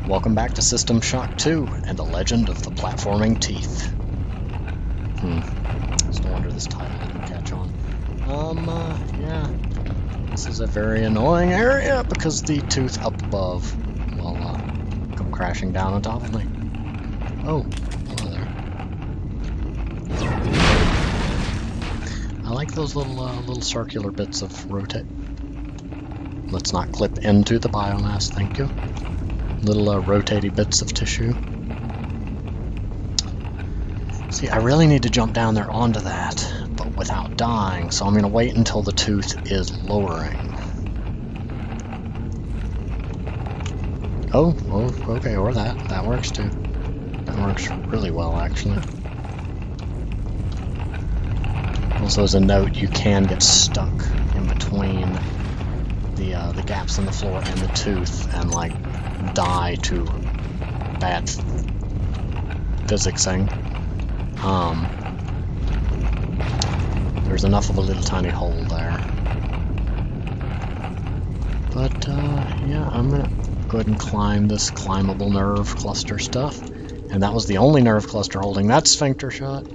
Welcome back to System Shock 2 and the Legend of the Platforming Teeth. It's no wonder this title didn't catch on. Yeah. This is a very annoying area because the tooth up above will come crashing down on top of me. Oh, hello there. I like those little circular bits of rotate. Let's not clip into the biomass, thank you. Little rotatey bits of tissue. See, I really need to jump down there onto that, but without dying, so I'm going to wait until the tooth is lowering. Oh, okay, or that. That works too. That works really well, actually. Also, as a note, you can get stuck in between the gaps in the floor and the tooth and, like, die to bad physicsing. There's enough of a little tiny hole there. But, yeah, I'm gonna go ahead and climb this climbable nerve cluster stuff. And that was the only nerve cluster holding that sphincter shut.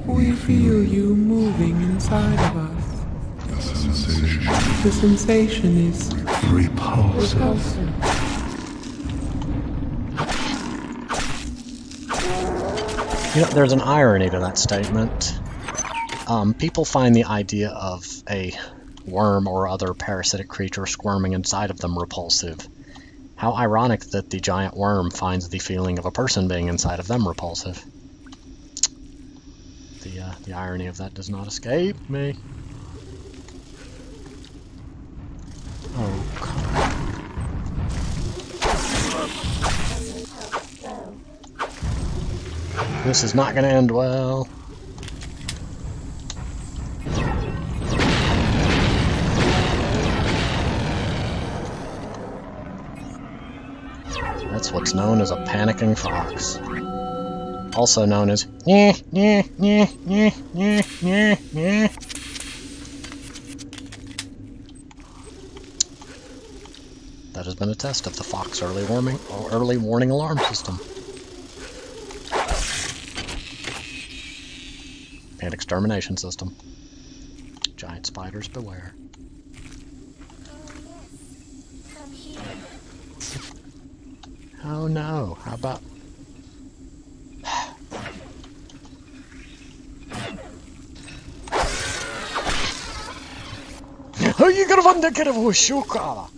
We feel you moving inside of us. The sensation is repulsive. You know, there's an irony to that statement. People find the idea of a worm or other parasitic creature squirming inside of them repulsive. How ironic that the giant worm finds the feeling of a person being inside of them repulsive. The irony of that does not escape me. Oh, God. This is not going to end well. That's what's known as a panicking fox. Also known as That has been a test of the fox early warning alarm system. And extermination system. Giant spiders beware. Oh no, how about... Oh, you gotta find the kid of Hushuka!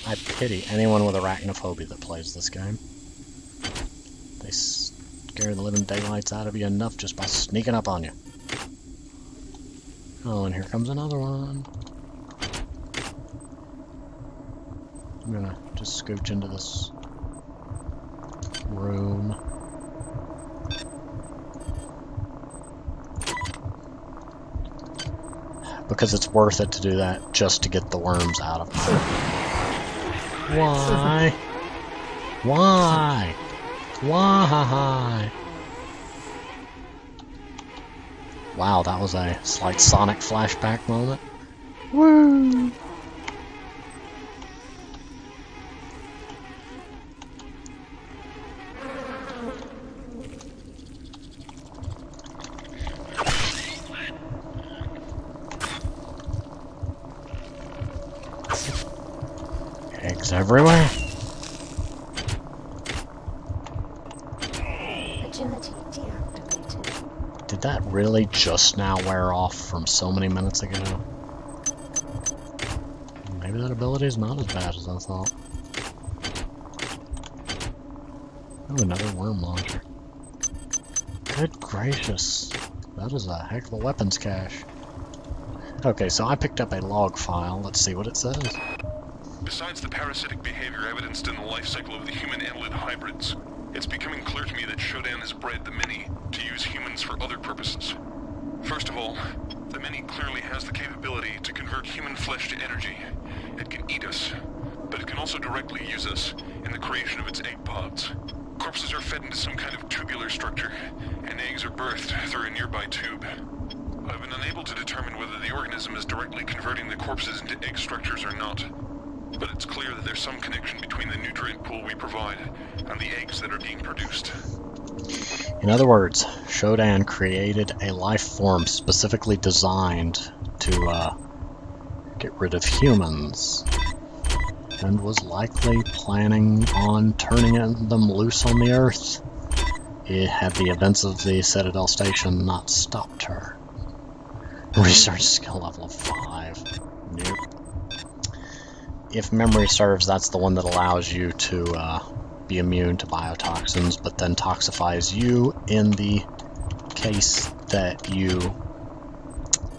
I pity anyone with arachnophobia that plays this game. They scare the living daylights out of you enough just by sneaking up on you. Oh, and here comes another one. I'm gonna just scooch into this room. Because it's worth it to do that just to get the worms out of my... Why? Why? Why? Wow, that was a slight Sonic flashback moment. Woo! Eggs everywhere. Agility deactivated. Did that really just now wear off from so many minutes ago? Maybe that ability is not as bad as I thought. Oh, another worm launcher. Good gracious. That is a heck of a weapons cache. Okay, so I picked up a log file. Let's see what it says. Besides the parasitic behavior evidenced in the life cycle of the human annelid hybrids, it's becoming clear to me that Shodan has bred the many to use humans for other purposes. First of all, the many clearly has the capability to convert human flesh to energy. It can eat us, but it can also directly use us in the creation of its egg pods. Corpses are fed into some kind of tubular structure, and eggs are birthed through a nearby tube. I've been unable to determine whether the organism is directly converting the corpses into egg structures or not, but it's clear that there's some connection between the nutrient pool we provide and the eggs that are being produced. In other words, Shodan created a life form specifically designed to get rid of humans, and was likely planning on turning them loose on the Earth had the events of the Citadel Station not stopped her. Research skill level of 5. Nope. If memory serves, that's the one that allows you to be immune to biotoxins, but then toxifies you in the case that you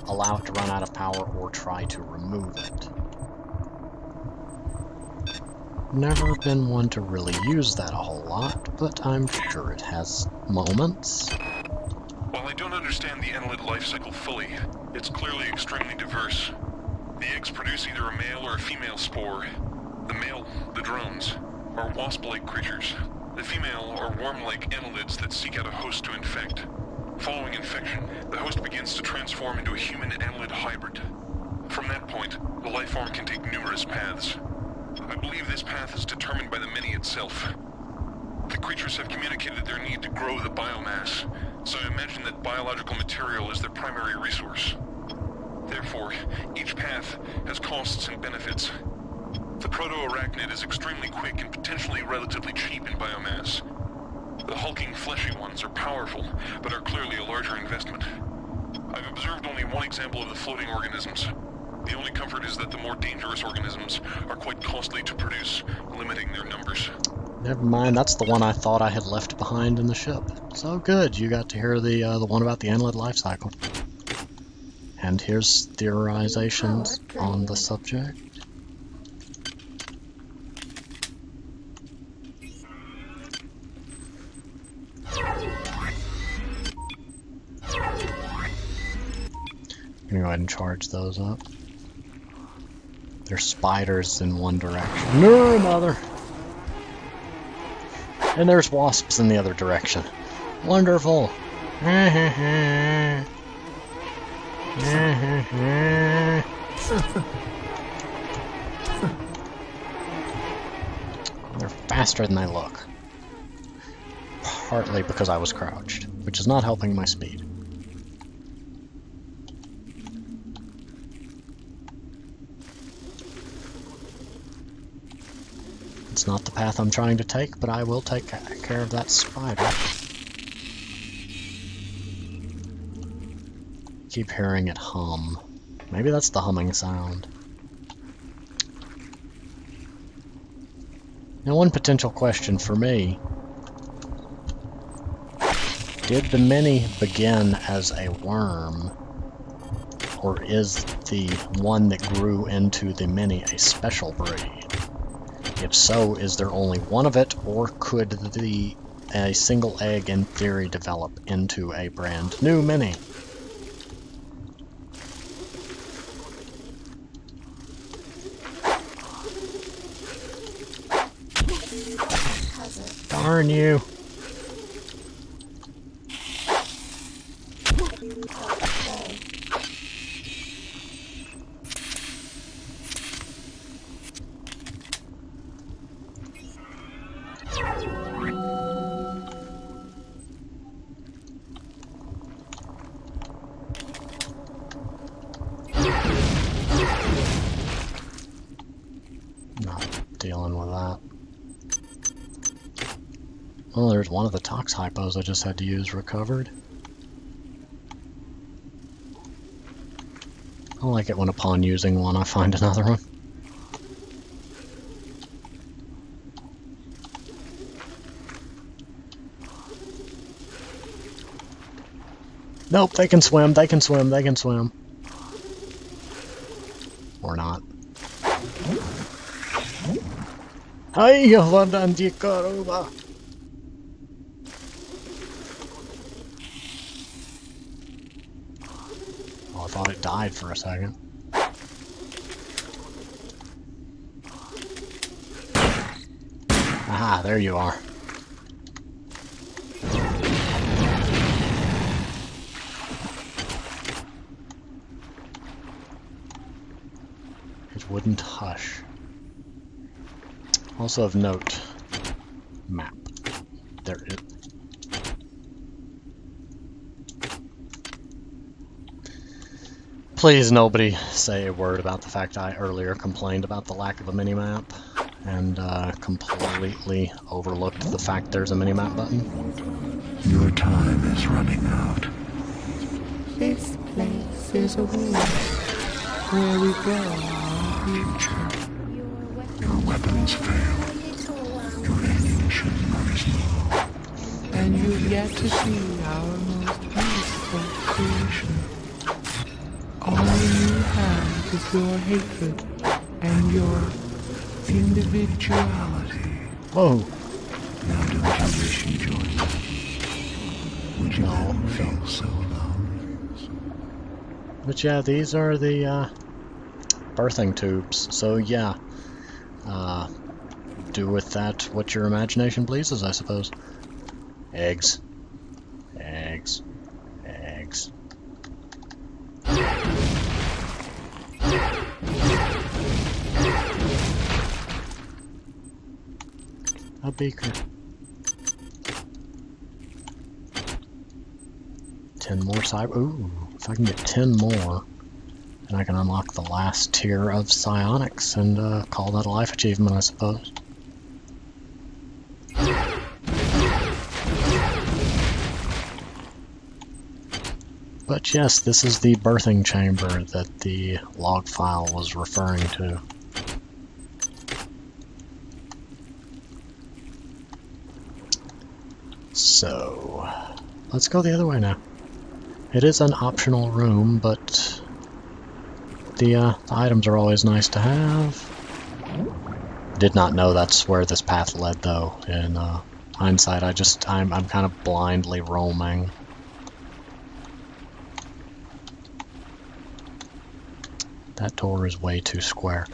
allow it to run out of power or try to remove it. Never been one to really use that a whole lot, but I'm sure it has moments. While I don't understand the annelid life cycle fully, it's clearly extremely diverse. The eggs produce either a male or a female spore. The male, the drones, are wasp-like creatures. The female are worm-like annelids that seek out a host to infect. Following infection, the host begins to transform into a human annelid hybrid. From that point, the life form can take numerous paths. I believe this path is determined by the many itself. The creatures have communicated their need to grow the biomass, so I imagine that biological material is their primary resource. Therefore, each path has costs and benefits. The proto-arachnid is extremely quick and potentially relatively cheap in biomass. The hulking, fleshy ones are powerful, but are clearly a larger investment. I've observed only one example of the floating organisms. The only comfort is that the more dangerous organisms are quite costly to produce, limiting their numbers. Never mind, that's the one I thought I had left behind in the ship. So good, you got to hear the one about the annelid life cycle. And here's theorizations on the subject. I'm gonna go ahead and charge those up. There's spiders in one direction. No, mother! And there's wasps in the other direction. Wonderful! They're faster than they look. Partly because I was crouched, which is not helping my speed. It's not the path I'm trying to take, but I will take care of that spider. Keep hearing it hum. Maybe that's the humming sound. Now, one potential question for me. Did the Mini begin as a worm? Or is the one that grew into the Mini a special breed? If so, is there only one of it, or could a single egg in theory develop into a brand new Mini? Darn you! Not dealing with that. Well, there's one of the tox hypos I just had to use recovered. I like it when upon using one I find another one. Nope, they can swim, they can swim, they can swim. Or not. Hey, Karuba! Oh, I thought it died for a second. Aha, there you are. and hush. Also of note, map. There is. Please nobody say a word about the fact I earlier complained about the lack of a minimap and completely overlooked the fact there's a minimap button. Your time is running out. This place is a wood where we grow our future. Your weapons fail. Your ammunition runs low. And you've yet to see our most beautiful creation. All you have is your hatred and your individuality. Whoa! Now don't you wish you joined us? Would you then feel so alone? But yeah, these are the birthing tubes. So yeah, do with that what your imagination pleases, I suppose. Eggs. Eggs. Eggs. A beaker. 10 more cyber. Ooh, if I can get 10 more, then I can unlock the last tier of psionics and call that a life achievement, I suppose. But yes, this is the birthing chamber that the log file was referring to. So, let's go the other way now. It is an optional room, but the items are always nice to have. Did not know that's where this path led, though. In hindsight, I'm kind of blindly roaming. That door is way too square.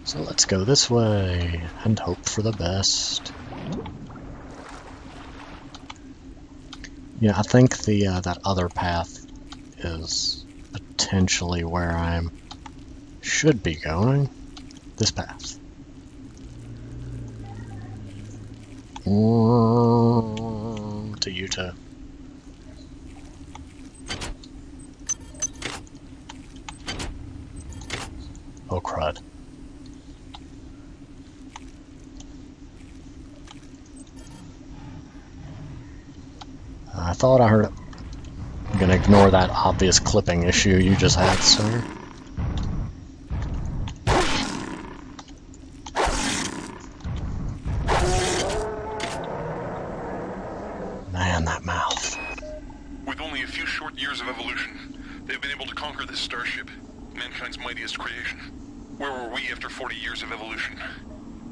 So let's go this way and hope for the best. Yeah, I think the that other path is potentially where I'm should be going. This path. To you too. Oh crud. I thought I heard it. I'm gonna ignore that obvious clipping issue you just had, sir. Man, that mouth. With only a few short years of evolution, they've been able to conquer this starship, mankind's mightiest creation. Where were we after 40 years of evolution?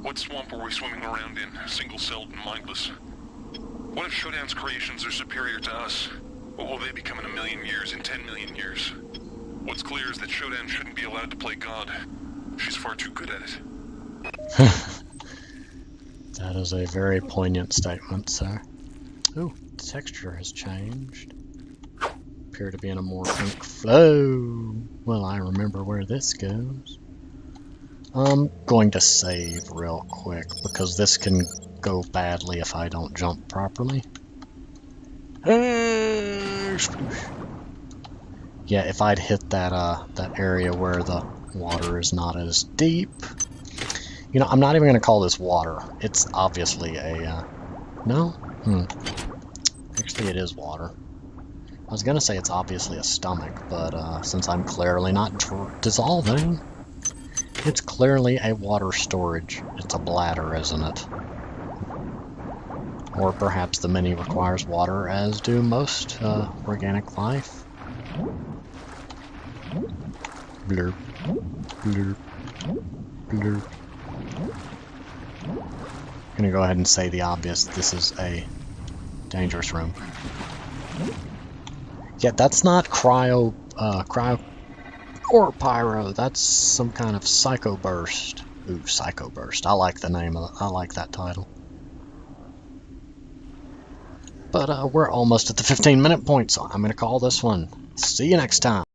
What swamp were we swimming around in, single-celled and mindless? What if Shodan's creations are superior to us? What will they become in 1 million years, in 10 million years? What's clear is that Shodan shouldn't be allowed to play God. She's far too good at it. That is a very poignant statement, sir. Ooh, the texture has changed. Appear to be in a more pink flow. Well, I remember where this goes. I'm going to save real quick because this can go badly if I don't jump properly. Yeah, if I'd hit that that area where the water is not as deep. You know, I'm not even going to call this water. It's obviously a no? Actually, it is water. I was going to say it's obviously a stomach, but since I'm clearly not dissolving, it's clearly a water storage. It's a bladder, isn't it? Or perhaps the mini requires water, as do most organic life. Blurp. Blurp. Blurp. I'm gonna go ahead and say the obvious. This is a dangerous room. Yeah, that's not cryo or pyro. That's some kind of psycho burst. Ooh, psycho burst. I like the name of it. I like that title. But we're almost at the 15-minute point, so I'm gonna call this one. See you next time.